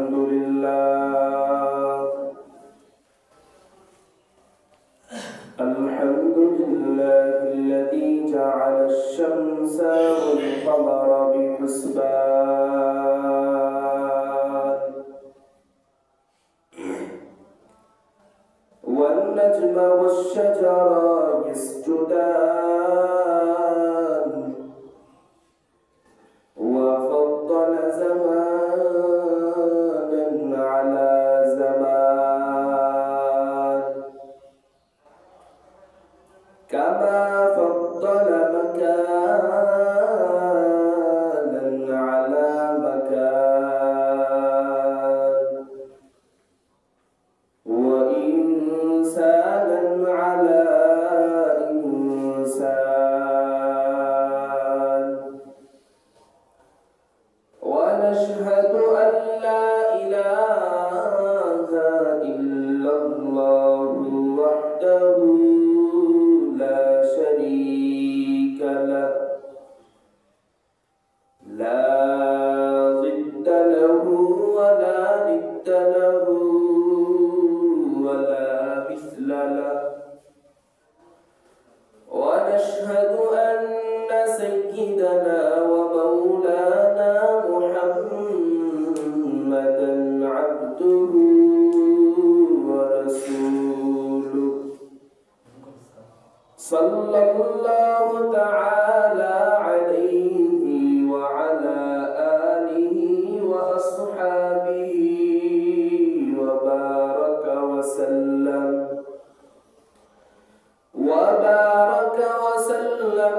الحمد لله الذي جعل الشمس والقمر بحسبان والنجم والشجر يسجدان وفضل زمانا على زمان كما فضل مكانا على مكان وإنسانا على إنسان ونشهد أن لا إله إلا الله وحده لا شريك له لا ضد له ولا ند له ولا مثل له ونشهد أن سيدنا ومولانا محمدا عبده ورسوله صلى الله تعالى عليه وعلى آله وأصحابه وبارك وسلم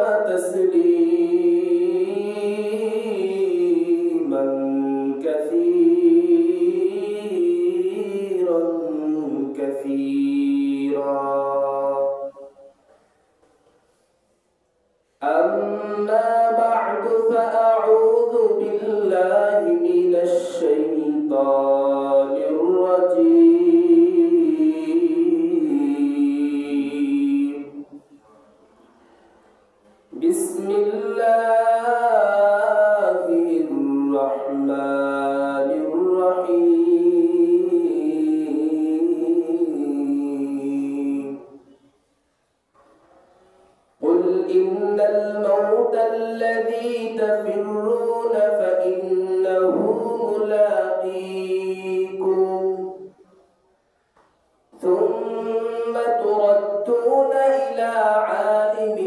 تسليما كثيرا كثيرا أما بعد فأعوذ بالله من الشيطان الرجيم بسم الله الرحمن الرحيم قل إن الموت الذي تفرون فإنه ملاقيكم ثم تردون إلى عالم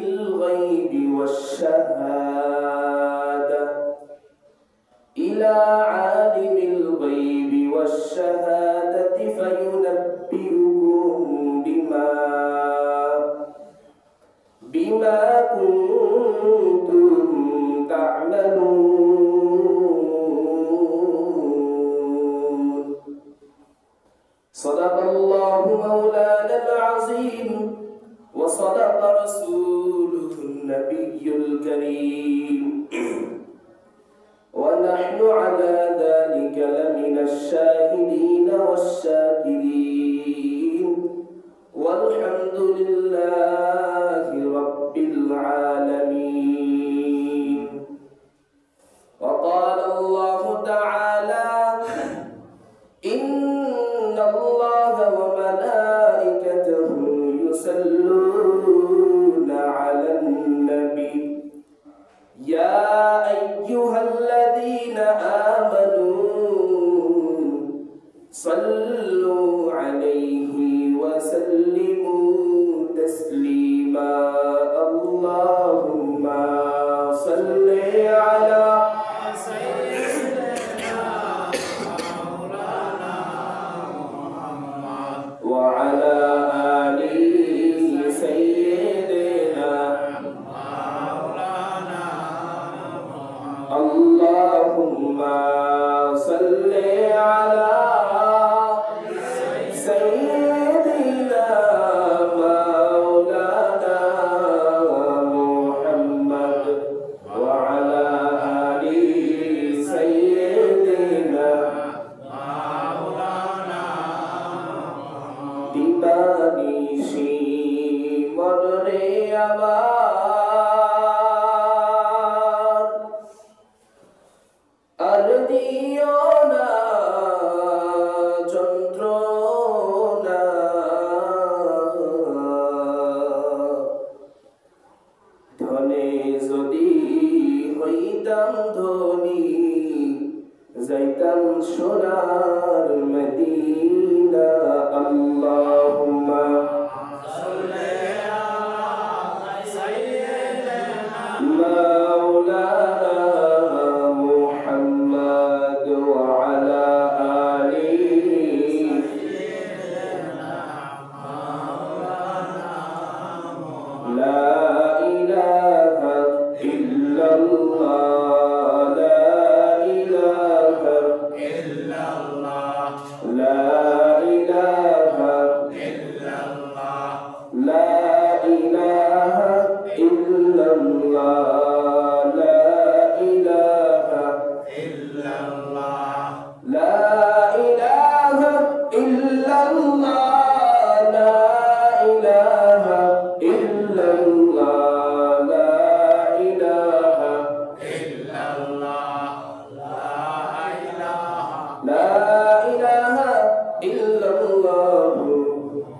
الغيب والشهادة فينبئكم بما كنتم تعملون صدق الله مولانا العظيم وصدق رسوله النبي الكريم ونحن على ذلك لمن الشاهدين والشاكرين والحمد لله رب العالمين وقال الله تعالى إن الله وملائكته يصلون على النبي يا أيها الذين آمنوا صلوا عليه وسلموا تسليما اللهم صل على سيدنا مولانا محمد وعلى آل سيدنا اللهم صل على سيدنا مولانا محمد وعلى آل سيدنا مولانا دبانيشي مريما أرديونا যাইতাম সোনার মদিনা আল্লাহুম্মা مولانا محمد وعلى آله لا إله إلا الله لا إله إلا الله لا إله إلا الله لا إله إلا الله لا إله إلا الله لا إله إلا الله لا إله إلا الله لا إله إلا الله لا إله إلا الله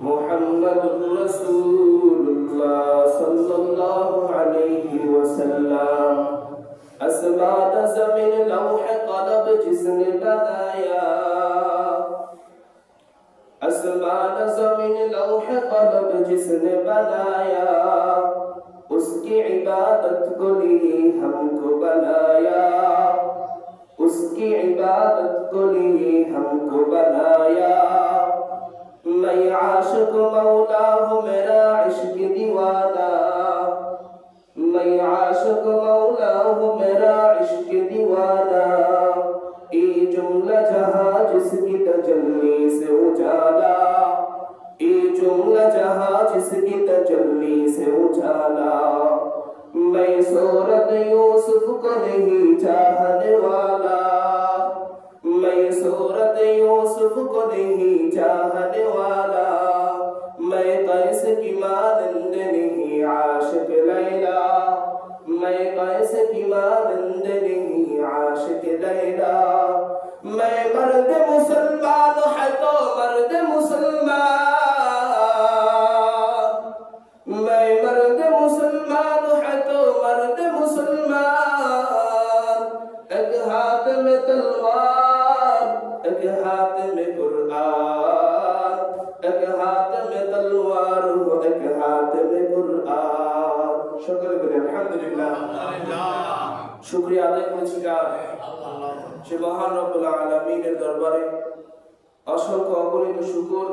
محمد رسول الله صلى الله عليه وسلم أسباب زمین لوح قلب جس نے بنایا أسباب زمین لوح قلب جس نے بنایا اس کی عبادت کو لیے ہم کو بنایا اس کی عبادت کو لیے ہم کو بنایا میں عاشق مولا ہوں میرا عشق دیوانہ میں عاشق مولا ہوں میرا عشق دیوانہ یہ جملہ جہاں جس کی تجلی سے اجالا یہ جملہ جہاں جس کی تجلی سے اجالا میں صورت یوسف کو نہیں چاہنے والا میں صورت یوسف کو نہیں چاہنے والا میں قیس کی مانند نہیں عاشق لیلا میں قیس کی مانند نہیں عاشق لیلا میں مرد مسلمان ہے تو مرد مسلمان میں مرد مسلمان ہے تو مرد مسلمان ایک ہاتھ میں تلوار ایک ہاتھ میں قرآن ایک ہاتھ میں تلوار ہو ایک ہاتھ میں قرآن شکر کریں الحمدللہ শুকরিয়া আদায় করেছি কার সে মহান রব্বুল আলামিনের দরবারে অসংখ্য অগণিত শুকর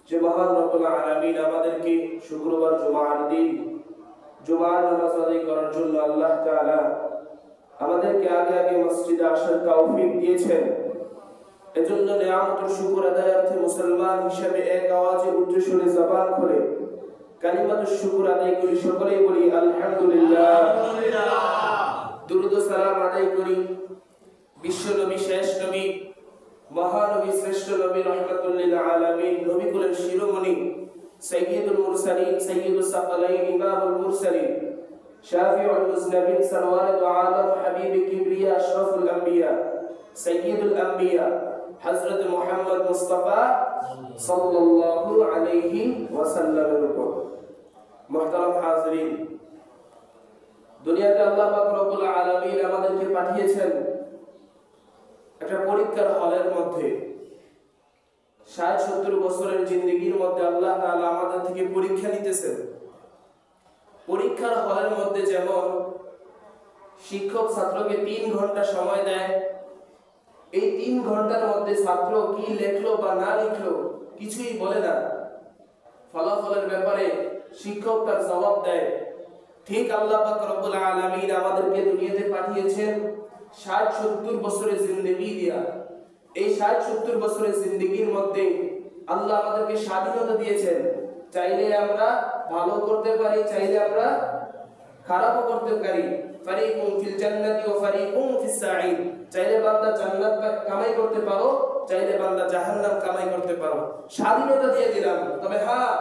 যে মহান রব্বুল আলামিন আমাদেরকে শুক্রবার জুমার দিন জুমার নামাজ আদায় করার জন্য আল্লাহ তাআলা আমাদেরকে আগে আগে মসজিদে আসার তৌফিক দিয়েছেন এজন্য নিয়ামতের শুকর আদায়ার্থে মুসলমান হিসেবে এক আওয়াজে উচ্চস্বরে জবান খুলে কালিমাতুশ শুকর আদায় করি সকলেই বলি আলহামদুলিল্লাহ দুরূদ ও সালাম আদায় করি বিশ্ব নবী শেষ নবী মহানবী শ্রেষ্ঠ নবী রাহমাতুল লিল আলামিন নবী কুলের শিরোমণি সাইয়্যিদুল মুরসালিন সাইয়্যিদুস সাকালাইন ইমামুল মুরসালিন শাফিউল মুজনাবিন সরওয়ার আলম হাবিব কিবরিয়া আশরাফুল আম্বিয়া সাইয়্যিদুল আম্বিয়া হযরত মুহাম্মদ মুস্তাফা সাল্লাল্লাহু আলাইহি ওয়াসাল্লামের উপর মুহতারাম হাজিরিন দুনিয়াতে আল্লাহ পাক রব্বুল আলামিন আমাদেরকে পাঠিয়েছেন একটা পরীক্ষার হলের মধ্যে 60-70 বছরের জিন্দেগীর মধ্যে আল্লাহ তাআলা আমাদের থেকে পরীক্ষা নিতেছেন পরীক্ষার হলের মধ্যে যেমন শিক্ষক ছাত্রকে 3 ঘন্টা সময় দেয় এই 3 ঘন্টার মধ্যে ছাত্র কি লিখলো বা না লিখলো কিছুই বলে না ফলাফলের ব্যাপারে শিক্ষক তার জবাব দেয় ঠিক আল্লাহ পাক রব্বুল আলামিন আমাদেরকে দুনিয়াতে পাঠিয়েছেন 60-70 বছরের জিন্দেগি দিয়া এই 60-70 বছরের জিন্দেগির মধ্যে আল্লাহ আমাদেরকে স্বাধীনতা দিয়েছেন চাইলে আমরা ভালো করতে পারি চাইলে আমরা খারাপও করতে পারি ফারিকুম ফিল জান্নাতি ওয়া ফারিকুম ফিস সাঈদ চাইলে বান্দা জান্নাত কামাই করতে পারো চাইলে বান্দা জাহান্নাম কামাই করতে পারো স্বাধীনতা দিয়ে দিলাম তবে হ্যাঁ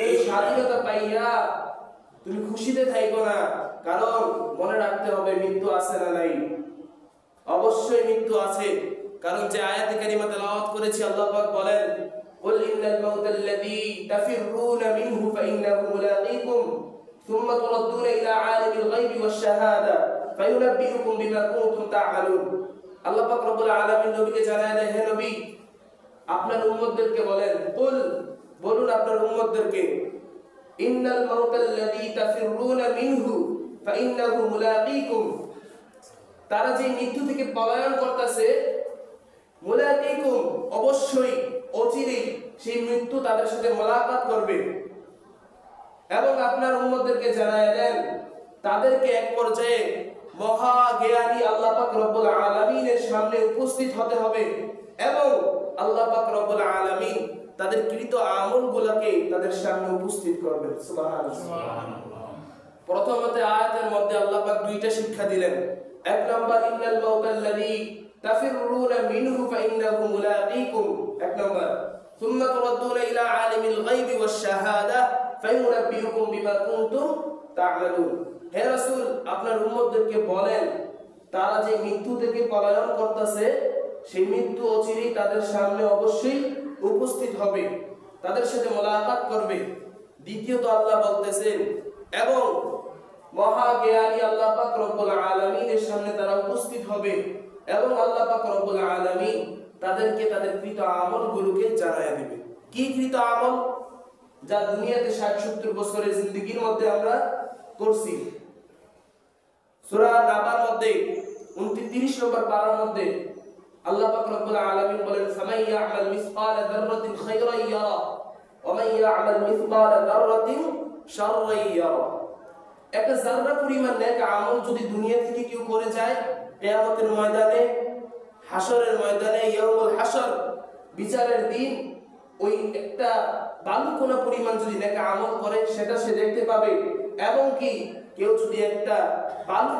এই স্বাধীনতা পাইয়া তুমি খুশিতে থাকো না কারণ মনে রাখতে হবে মৃত্যু আছে না নাই অবশ্যই মৃত্যু আছে কারণ যে আয়াতে কারিমা তেলাওয়াত করেছি আল্লাহ পাক বলেন কুল ইন্নাল মাউতাল্লাযী তাফিরুনা মিনহু ফাইন্নাহু মুলাকীকুম থুম্মা তুরাদ্দুনা ইলা আলিমিল গায়বি ওয়াশ শাহাদা ফায়ুনাব্বিউকুম বিমা কুনতুম তা'মালুন আল্লাহ পাক রব্বুল আলামিন নবীকে জানায় দেন, হে নবী আপনার উম্মতদেরকে বলেন, বলুন আপনার উম্মতদেরকে, ইন্নাল মাউতাল্লাযী তাফিররুনা মিনহু ফাইন্নাহু মুলাকীকুম, তারা যে মৃত্যু থেকে পলায়ন করতেছে, মুলাকীকুম অবশ্যই অচিরেই সেই মৃত্যু তাদের সাথে মোলাকাত করবে। এবং আপনার উম্মতদেরকে জানায় দেন, তাদেরকে এক পর্যায়ে মহা জ্ঞানী আল্লাহ পাক রব্বুল আলামিনের সামনে উপস্থিত হতে হবে এবং আল্লাহ পাক রব্বুল আলামিন তাদের কৃত আমলগুলোকে তাদের সামনে উপস্থিত করবেন। সুবহানাল্লাহ। প্রথমত আয়াতের মধ্যে আল্লাহ পাক দুইটা শিক্ষা দিলেন। এক নাম্বার, ইন্নাল মাউতাল্লাযী তাফিররুনা মিনহু ফাইন্নাহু মুলাকীকুম, এক নাম্বার। সুম্মা তুরাদ্দুনা ইলা আলিমিল গায়বি ওয়াশ শাহাদা ফায়ুনাব্বিউকুম বিমা কুনতুম তা'মালুন। হে রাসূল আপনার উম্মতদেরকে বলেন, তারা যে মৃত্যু থেকে পলায়ন করতেছে সেই মৃত্যু অচিরেই তাদের সামনে অবশ্যই উপস্থিত হবে, তাদের সাথে মোলাকাত করবে। দ্বিতীয়ত আল্লাহ বলতেছেন, এবং মহা জ্ঞানী আল্লাহ পাক রব্বুল আলামিনের সামনে তারা উপস্থিত হবে এবং আল্লাহ পাক রব্বুল আলামিন তাদেরকে তাদের কৃত আমলগুলোকে জানায় দেবে। কি কৃত আমল? যা দুনিয়াতে 60-70 বছরের জিন্দেগির মধ্যে আমরা করছি। সূরা নাবার মধ্যে 29 নম্বর পারার মধ্যে আল্লাহ পাক রব্বুল আলামিন বলেন, ফামান ইয়া'মাল মিসকালা যাররাতিন খায়রান ইয়ারা ওয়া মান ইয়া'মাল মিসকালা যাররাতিন শাররান ইয়ারা। একটা যাররা পরিমাণ নেক আমল যদি দুনিয়া থেকে কেউ করে যায়, কিয়ামতের ময়দানে, হাসরের ময়দানে, ইয়াউমুল হাসর, বিচারের দিন, ওই একটা বালুকণা পরিমাণ যদি নেক আমল করে সেটা সে দেখতে পাবে। এবং কি কেউ যদি একটা বালু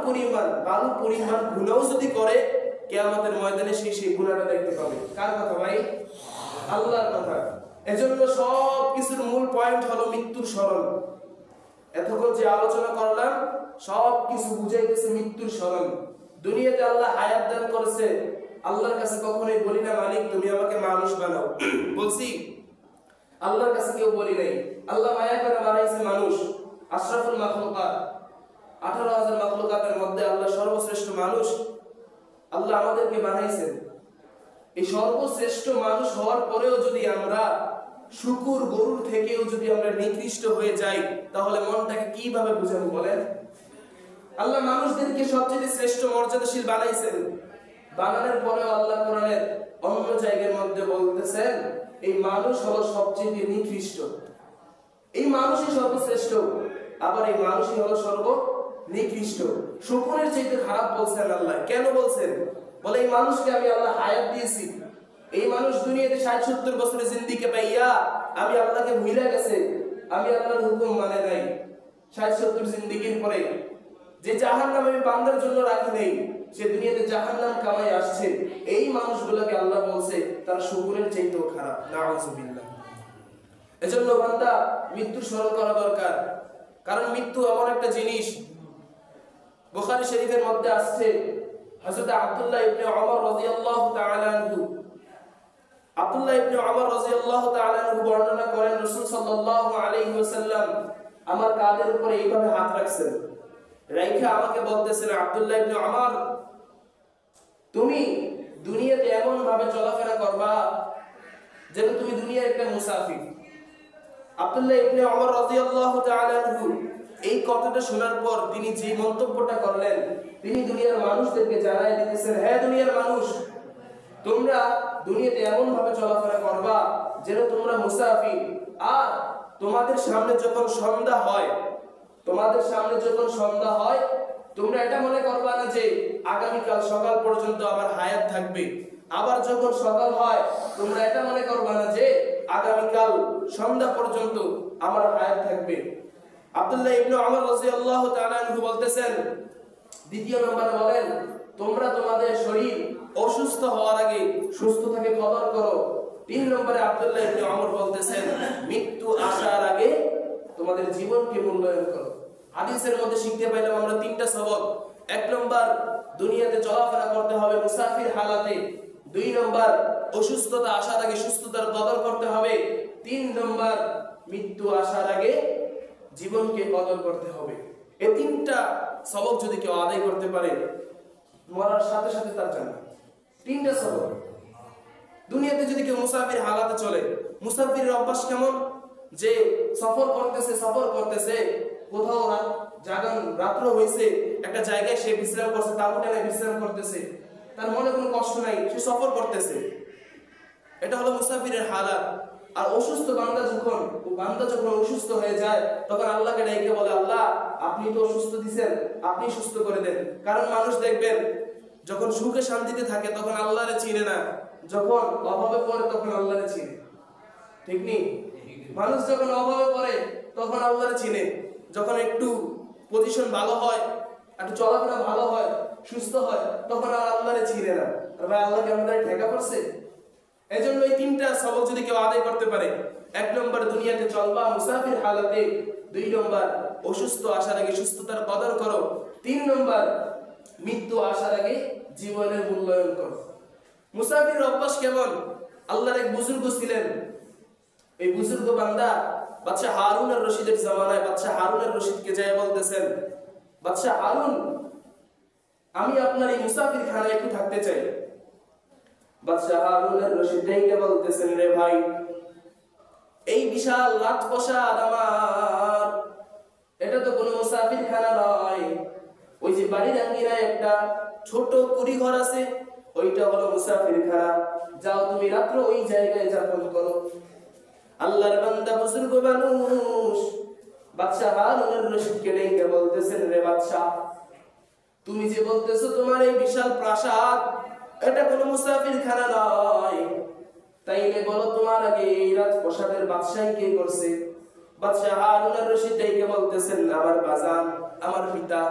পরিমাণ গুনাহ যদি করে, কিয়ামতের ময়দানে সেই গুনাহটা দেখতে পাবে। কার কথা ভাই? আল্লাহর কথা। এজন্য সব কিছুর মূল পয়েন্ট হলো মৃত্যুর স্মরণ। এতক্ষণ যে আলোচনা করলাম সব কিছু বুঝাইতেছে মৃত্যুর স্মরণ। দুনিয়াতে আল্লাহ হায়াত দান করেছে, আল্লাহর কাছে কখনোই বলি না মালিক তুমি আমাকে মানুষ বানাও, বলছি? আল্লাহর কাছে কেউ বলি নাই। আল্লাহ মায়া করে বানাইছে মানুষ, আশরাফুল মাখলুকাত, 18,000 মাখলুকাতের মধ্যে আল্লাহ সর্বশ্রেষ্ঠ মানুষ আল্লাহ আমাদেরকে বানাইছেন। এই সর্বশ্রেষ্ঠ মানুষ হওয়ার পরেও যদি আমরা শুকুর গরুর থেকেও যদি আমরা নিকৃষ্ট হয়ে যাই, তাহলে মনটাকে কিভাবে বুঝাবো বলেন? আল্লাহ মানুষদেরকে সবচেয়ে শ্রেষ্ঠ মর্যাদাশীল বানাইছেন। বানানোর পরেও আল্লাহ কোরআনের অন্য জায়গার মধ্যে বলতেছেন, এই মানুষ হলো সবচেয়ে নিকৃষ্ট, এই মানুষই সর্বশ্রেষ্ঠ, আবার এই মানুষই হলো সর্বনিকৃষ্ট। শুকরের চাইতে খারাপ বলছেন আল্লাহ। কেন বলছেন? বলে এই মানুষকে আমি আল্লাহ হায়াত দিয়েছি, এই মানুষ দুনিয়াতে 60-70 বছরের জিন্দেগি পাইয়া আমি আল্লাহকে ভুলে গেছে, আমি আল্লাহর হুকুম মানে নাই। 60-70 জিন্দেগির পরে যে জাহান্নাম আমি বান্দার জন্য রাখি নাই, সে দুনিয়াতে জাহান্নাম কামাই আসছে। এই মানুষগুলোকে আল্লাহ বলছে তারা শুকরের চাইতেও খারাপ। নাউযুবিল্লাহ। এজন্য বান্দা মৃত্যু স্মরণ করা দরকার, কারণ মৃত্যু এমন একটা জিনিস। বুখারী শরীফের মধ্যে আসছে, হযরত আব্দুল্লাহ ইবনে ওমর রাদিয়াল্লাহু তাআলা আনহু, আব্দুল্লাহ ইবনে ওমর রাদিয়াল্লাহু তাআলা আনহু বর্ণনা করেন, রাসূল সাল্লাল্লাহু আলাইহি ওয়াসাল্লাম আমার কাঁধের উপরে এইভাবে হাত রাখছেন, রাইখা আমাকে বলতেছেন, আব্দুল্লাহ ইবনে ওমর তুমি দুনিয়াতে এমন ভাবে চলাফেরা করবা যেন তুমি দুনিয়ার একটা মুসাফির। আব্দুল্লাহ ইবনে ওমর রাদিয়াল্লাহু তাআলা আনহু এই কথাটা শোনার পর তিনি যে মন্তব্যটা করলেন, তিনি দুনিয়ার মানুষদেরকে জানায় দিতেছেন, হ্যাঁ দুনিয়ার মানুষ, তোমরা দুনিয়াতে এমন ভাবে চলাফেরা করবা যেন তোমরা মুসাফির। আর তোমাদের সামনে যখন সন্ধ্যা হয়, তোমরা এটা মনে করবা না যে আগামীকাল সকাল পর্যন্ত আমার হায়াত থাকবে। আবার যখন সকাল হয়, তোমরা এটা মনে করবা না যে আগামীকাল সন্ধ্যা পর্যন্ত আমার হায়াত থাকবে। আব্দুল্লাহ ইবনে ওমর রাদিয়াল্লাহু তাআলা আনহু বলতেছেন, দ্বিতীয় নম্বরে বলেন, তোমরা তোমাদের শরীর অসুস্থ হওয়ার আগে সুস্থতাকে কদর করো। 3 নম্বরে আব্দুল্লাহ ইবনে ওমর বলতেছেন, মৃত্যু আসার আগে তোমাদের জীবনকে মূল্যায়ন করো। হাদিসের মধ্যে শিখতে পাইলাম আমরা 3টা সবক। 1 নম্বর, দুনিয়াতে চলাফেরা করতে হবে মুসাফির হালাতে। 2 নম্বর, অসুস্থতা আসার আগে সুস্থতার কদর করতে হবে। 3 নম্বর, মৃত্যু আসার আগে জীবনকে কদর করতে হবে। এই 3টা সবক যদি কেউ আদায় করতে পারে, মরার সাথে সাথে তার জান্নাত। তিনটা সবক। দুনিয়াতে যদি কেউ মুসাফির হালাতে চলে, মুসাফিরের অভ্যাস কেমন? যে সফর করতেছে কোথাও রাত্র হয়েছে, একটা জায়গায় সে বিশ্রাম করছে, তাবু টেনে বিশ্রাম করতেছে, তার মনে কোনো কষ্ট নাই, সে সফর করতেছে। এটা হলো মুসাফিরের হালাত। আর অসুস্থ বান্দা যখন অসুস্থ হয়ে যায়, তখন আল্লাহকে ডেকে বলে, আল্লাহ আপনি তো অসুস্থ দিছেন, আপনি সুস্থ করে দেন। কারণ মানুষ দেখবেন যখন সুখে শান্তিতে থাকে তখন আল্লাহরে চিনে না, যখন অভাবে পড়ে তখন আল্লাহরে চিনে। ঠিক নেই? মানুষ যখন অভাবে পড়ে তখন আল্লাহরে চিনে, যখন একটু পজিশন ভালো হয়, একটু চলাফেরা ভালো হয়, সুস্থ হয়, তখন আর আল্লাহরে চিনে না। আর ভাই আল্লাহকে আমাদের ঠেকা পড়ছে। এই জন্য এই তিনটা সবক যদি কেউ আদায় করতে পারে, 1 নম্বর দুনিয়াতে চলবা মুসাফির হালাতে, 2 নম্বর অসুস্থ আসার আগে সুস্থতার কদর করো, 3 নম্বর মৃত্যু আসার আগে জীবনের মূল্যায়ন করো। মুসাফির অভ্যাস কেমন? আল্লাহর এক বুজুর্গ ছিলেন, এই বুজুর্গ বান্দা বাদশা হারুন আর রশিদের জামানায় বাদশা হারুন আর রশিদকে যায় বলতেছেন, বাদশা হারুন আমি আপনার এই মুসাফির খানায় একটু থাকতে চাই। বাদশা হারুন আর রশিদ ডেকে বলতেছেন, রে ভাই এই বিশাল রাজপ্রাসাদ আমার, এটা তো কোনো মুসাফির খানা নয়। ওই যে বাড়ির আঙ্গিনায় একটা ছোট কুড়ি ঘর আছে, ওইটা হলো মুসাফির খানা। যাও তুমি রাত্র ওই জায়গায় যাপন করো। আল্লাহর বান্দা বুজুর্গ মানুষ বাদশা হারুন আর রশিদকে ডেকে বলতেছেন, রে বাদশা তুমি যে বলতেছো তোমার এই বিশাল প্রাসাদ এটা কোনো মুসাফির খানা নয়, তাইলে বলো তোমার আগে এই রাজপ্রাসাদের বাদশাহী কে করছে? বাদশা হারুন আর রশিদ ডেকে বলতেছেন, আমার বাজান, আমার পিতা।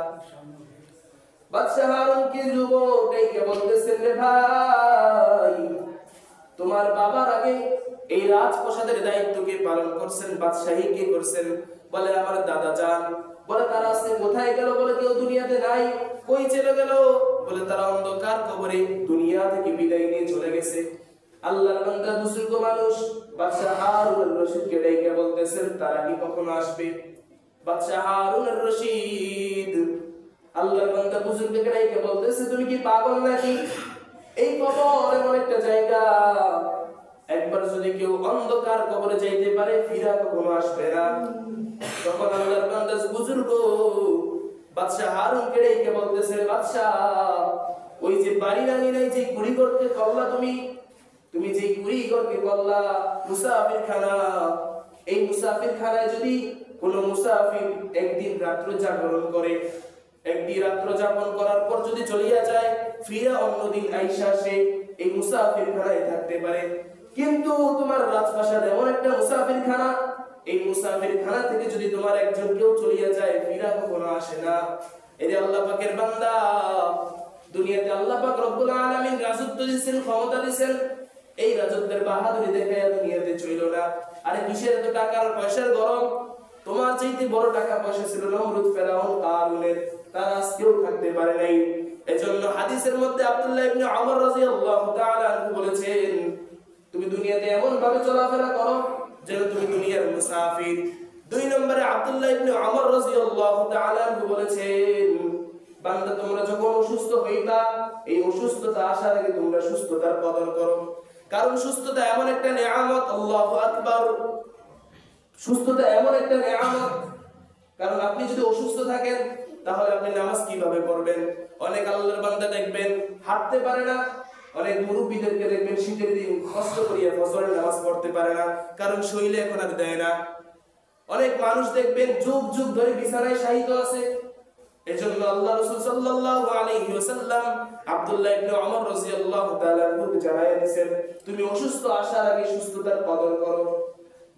বাদশা হারুন কি যুবক ডেকে বলতেছেন, রে ভাই তোমার বাবার আগে এই রাজপ্রাসাদের দায়িত্ব কে পালন করছেন, বাদশাহী কে করছেন? বলে আমার দাদা যান। বলে তারা আজকে কোথায় গেল? বলে কেউ দুনিয়াতে নাই। কই চলে গেল? বলে তারা অন্ধকার কবরে দুনিয়া থেকে বিদায় নিয়ে চলে গেছে। আল্লাহর বান্দা বুজুর্গ মানুষ বাদশা হারুন আর রশিদকে ডেকে বলতেছেন, তারা কি কখনো আসবে? বাদশা হারুন আর রশিদ আল্লাহর বান্দা বুজুর্গকে ডেকে বলতেছে, তুমি কি পাগল নাকি? এই কবর এমন একটা জায়গা, একবার যদি কেউ অন্ধকার কবরে যাইতে পারে ফিরা কখনো আসবে না। তখন আল্লাহর বান্দা বুজুর্গ বাদশা হারুনকে ডেকে বলতেছে, বাদশা ওই যে বাড়ির আঙিনায় যে কুড়ি ঘরকে করলা, তুমি যে কুড়ি ঘরকে করলা মুসাফির খানা, এই মুসাফির খানায় যদি কোন মুসাফির একদিন রাত্র জাগরণ করে, একদিন রাত্র যাপন করার পর যদি চলিয়া যায়, ফিরা অন্যদিন আইসা সে এই মুসাফির খানায় থাকতে পারে। কিন্তু তোমার রাজপ্রাসাদ এমন একটা মুসাফির খানা, এই মুসাফির খানা থেকে যদি তোমার একজন কেউ চলিয়া যায় ফিরা কখনো আসে না। এই আল্লাহ পাকের বান্দা, দুনিয়াতে আল্লাহ পাক রব্বুল আলামিন রাজত্ব দিয়েছেন, ক্ষমতা দিয়েছেন, এই রাজত্বের বাহাদুরি দেখে দুনিয়াতে চইল না। আরে কিসের এত টাকার পয়সার গরম? তোমার চাইতে বড় টাকা পয়সা ছিল নমরুদ, ফেরাউন, কারুনের, তারা আজকেও থাকতে পারে নাই। এজন্য হাদিসের মধ্যে আব্দুল্লাহ ইবনে ওমর রাদিয়াল্লাহু তাআলা আনহু বলেছেন, তুমি দুনিয়াতে এমন ভাবে চলাফেরা করো যেন তুমি দুনিয়ার মুসাফির। 2 নম্বরে আব্দুল্লাহ ইবনে ওমর রাদিয়াল্লাহু তাআলা আনহু বলেছেন, বান্দা তোমরা যখন অসুস্থ হইবা, এই অসুস্থতা আসার আগে তোমরা সুস্থতার কদর করো। কারণ সুস্থতা এমন একটা নিয়ামত, আল্লাহু আকবার, সুস্থতা এমন একটা নিয়ামত। কারণ আপনি যদি অসুস্থ থাকেন তাহলে আপনি নামাজ কিভাবে পড়বেন? অনেক আল্লাহর বান্দা দেখবেন হাঁটতে পারে না, অনেক মুরব্বীদেরকে দেখবেন শীতের দিন কষ্ট করিয়া ফজরের নামাজ পড়তে পারে না, কারণ শরীরে এখন আর দেয় না। অনেক মানুষ দেখবেন যুগ যুগ ধরে বিছানায় শায়িত আছে। এজন্য আল্লাহ রাসূল সাল্লাল্লাহু আলাইহি ওয়াসাল্লাম আব্দুল্লাহ ইবনে ওমর রাদিয়াল্লাহু তাআলা আনহুকে জানায় দিয়েছেন, তুমি অসুস্থ আসার আগে সুস্থতার কদর করো।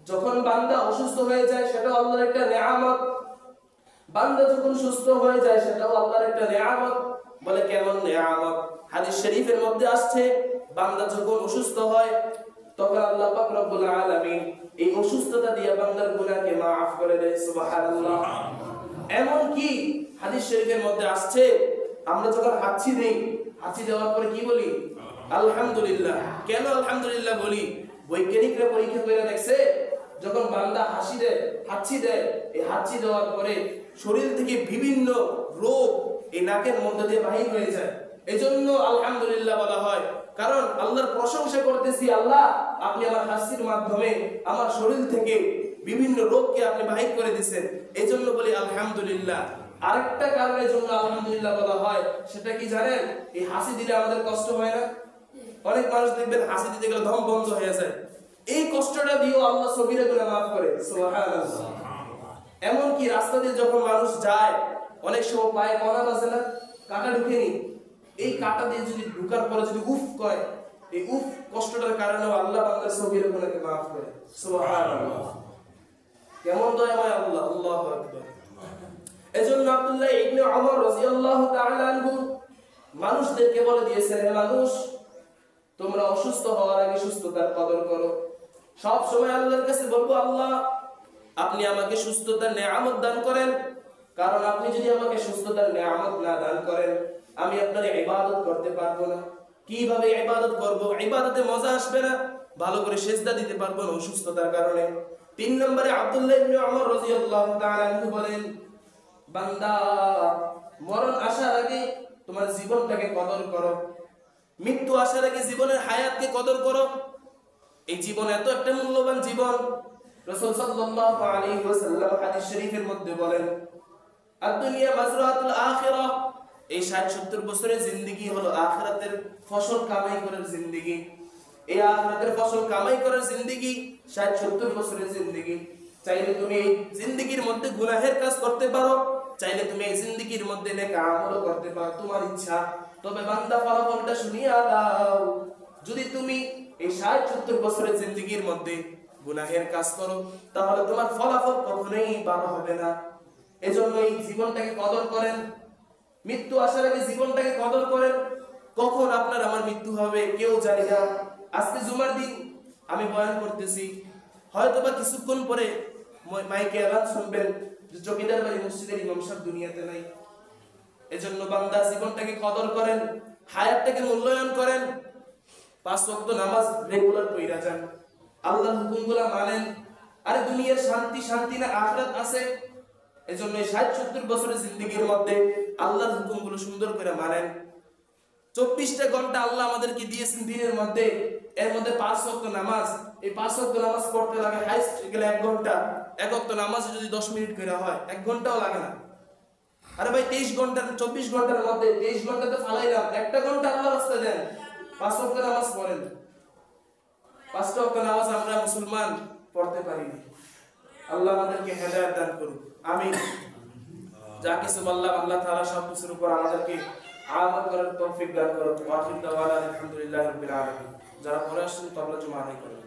যখন বান্দা অসুস্থ হয়ে যায় সেটাও আল্লাহর একটা নিয়ামত, বান্দা যখন সুস্থ হয়ে যায় সেটাও আল্লাহর একটা নিয়ামত। বলে কেমন নিয়ামত? হাদিস শরীফের মধ্যে আসছে, বান্দা যখন অসুস্থ হয় তখন আল্লাহ পাক রব্বুল আলামিন এই অসুস্থতা দিয়ে বান্দার গুনাহকে maaf করে দেয়। সুবহানাল্লাহ। এমন কি হাদিস শরীফের মধ্যে আসছে, আমরা যখন হাঁচি দেই, হাঁচি দেওয়ার পরে কি বলি? আলহামদুলিল্লাহ। কেন আলহামদুলিল্লাহ বলি? বৈজ্ঞানিকরা পরীক্ষা করে দেখছে, যখন বান্দা হাঁচি দেয়, এই হাঁচি দেওয়ার পরে শরীর থেকে বিভিন্ন রোগ এই নাকের মধ্যে দিয়ে বাহির হয়ে যায়। এজন্য আলহামদুলিল্লাহ বলা হয়। কারণ আল্লাহর প্রশংসা করতেছি, আল্লাহ আপনি আমার হাসির মাধ্যমে আমার শরীর থেকে বিভিন্ন রোগকে আপনি বাহির করে দিয়েছেন, এই জন্য বলি আলহামদুলিল্লাহ। আরেকটা কারণের জন্য আলহামদুলিল্লাহ বলা হয়, সেটা কি জানেন? এই হাসি দিলে আমাদের কষ্ট হয় না? অনেক মানুষ দেখবেন হাসি দিতে গেলে দম বন্ধ হয়ে যায়, এই কষ্টটা দিয়েও আল্লাহ সগীরা গুনাহ মাফ করে। সুবহানাল্লাহ। এমন কি রাস্তা দিয়ে যখন মানুষ যায়, অনেক সময় পায়ে কণা আছে না, কাঁটা ঢুকেনি, এই কাঁটা দিয়ে যদি ঢুকার পরে যদি উফ করে, এই উফ কষ্টটার কারণেও আল্লাহ বান্দার সগীরা গুনাহকে মাফ করে। সুবহানাল্লাহ। কেমন দয়াময় আল্লাহ, আল্লাহু আকবার। এজন্য আব্দুল্লাহ ইবনে ওমর রাদিয়াল্লাহু তাআলা আনহু মানুষদেরকে বলে দিয়েছেন, হে মানুষ, তোমরা অসুস্থ হওয়ার আগে সুস্থতার কদর করো। সব সময় আল্লাহর কাছে বলবো, আল্লাহ আপনি আমাকে সুস্থতার নেয়ামত দান করেন, কারণ আপনি যদি আমাকে সুস্থতার নেয়ামত না দান করেন, আমি আপনার ইবাদত করতে পারবো না। কিভাবে ইবাদত করব? ইবাদতে মজা আসবে না, ভালো করে সিজদা দিতে পারবো না অসুস্থতার কারণে। 3 নম্বরে আব্দুল্লাহ ইবনে ওমর রাদিয়াল্লাহু তাআলা আনহু বলেন, বান্দা মরণ আসার আগে তোমার জীবনটাকে কদর করো, মৃত্যু আসার আগে জীবনের হায়াতকে কদর করো। এই জীবন এত একটা মূল্যবান জীবন। রাসূল সাল্লাল্লাহু আলাইহি ওয়াসাল্লাম হাদিস শরীফের মধ্যে বলেন, আদ-দুনিয়া মাজরাতুল আখিরাহ, এই 60-70 বছরের জিন্দেগি হলো আখিরাতের ফসল কামাই করার জিন্দেগি। এই আখিরাতের ফসল কামাই করার জিন্দেগি 60-70 বছরের জিন্দেগি। চাইলে তুমি এই জিন্দেগির মধ্যে গুনাহের কাজ করতে পারো, চাইলে তুমি এই জিন্দেগির মধ্যে নেক আমলও করতে পারো, তোমার ইচ্ছা। তবে বান্দা ফলাফলটা শুনিয়া দাও, যদি তুমি এই 60-70 বছরের জিন্দেগির মধ্যে গুনাহের কাজ করো, তাহলে তোমার ফলাফল কখনোই ভালো হবে না। এজন্য এই জীবনটাকে কদর করেন, মৃত্যু আসার আগে জীবনটাকে কদর করেন। কখন আপনার আমার মৃত্যু হবে কেউ জানে না। আজকে জুমার দিন আমি বয়ান করতেছি, হয়তোবা কিছুক্ষণ পরে মাইকে এলান শুনবেন যে জমিদার বাড়ি মসজিদের ইমাম সাহেব দুনিয়াতে নাই। এজন্য বান্দা জীবনটাকে কদর করেন, হায়াতটাকে মূল্যায়ন করেন, 5 ওয়াক্ত নামাজ রেগুলার পড়া যান, আল্লাহর হুকুমগুলো মানেন। আরে দুনিয়ার শান্তি না আখিরাত আছে। এজন্য এই 60-70 বছরের জিন্দেগির মধ্যে আল্লাহর হুকুমগুলো সুন্দর করে মানেন। 24টা ঘন্টা আল্লাহ আমাদেরকে দিয়েছেন দিনের মধ্যে, এর মধ্যে 5 ওয়াক্ত নামাজ। এই 5 ওয়াক্ত নামাজ পড়তে লাগে হাইস্ট গেলে 1 ঘন্টা। 1 ওয়াক্ত নামাজে যদি 10 মিনিট করে হয় 1 ঘন্টাও লাগে না। আরে ভাই 23 ঘন্টার 24 ঘন্টার মধ্যে 23 ঘন্টা তো ফালাইলাম, 1টা ঘন্টা আল্লাহর রাস্তায় দেন, 5 ওয়াক্ত নামাজ পড়েন। 5টা ওয়াক্ত নামাজ আমরা মুসলমান পড়তে পারি না। আল্লাহ আমাদেরকে হেদায়েত দান করুন, আমিন। যা কিছু বললাম আল্লাহ তাআলা সব কিছুর উপর আমাদেরকে আমল করার তৌফিক দান করুন। ওয়া আখিরু দাওয়ানা আলহামদুলিল্লাহি রাব্বিল আলামিন। যারা পড়ে আসছেন তবলা জমা আদায় করেন।